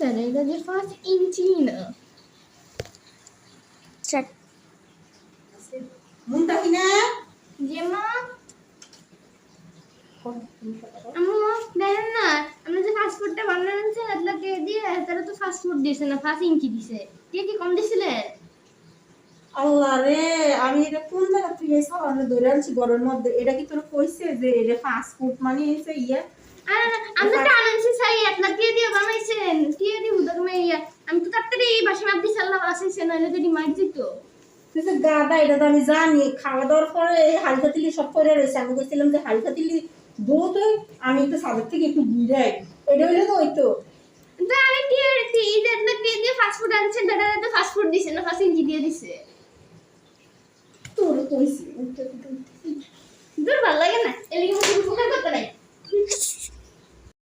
তাহলে এটা যে 5 ইঞ্চি না চেক মুন্টা কিনা যে মা আম্মু দেখেন না আমরা যে ফাস্ট ফুডটা বানাচ্ছি আপনাকে দিয়ে তারা তো ফাস্ট ফুড দিছে না 5 ইঞ্চি দিছে দিয়ে কি কম দিছিলে আল্লাহ রে আমি এটা কোন জায়গা থেকে এই সাবানে ধরে আনছি ঘরের মধ্যে এটা কি তোর কইছে যে এটা ফাস্ট ফুড মানে এসে ইয়া আর আমরা তো আনছি চাই আপনার দিয়ে বানাইছেন দিয়ে দি হুদক মে ইয়া আমি তো তাড়াতাড়ি বাসা মাপ দিছি আল্লাহ বাসাইছে নইলে যদি মার দিত তুই যে গাদা এটা তো আমি জানি খাওয়া দাওয়ার পরে হালকা তিলি সব করে রয়েছে আমি বলছিলাম যে হালকা তিলি দো তো আমি একটু সাদের থেকে একটু ঘুরাই এটা হইলে তো ওই তো তো আমি দিয়ে ঈদের দিয়ে ফাস্ট ফুড আনছেন দাদা তো ফাস্ট ফুড দিছে না 5 ইঞ্চি দিয়ে দিছে তোর কইছি দূর ভালো লাগে না এলিগে মুখে করতে নাই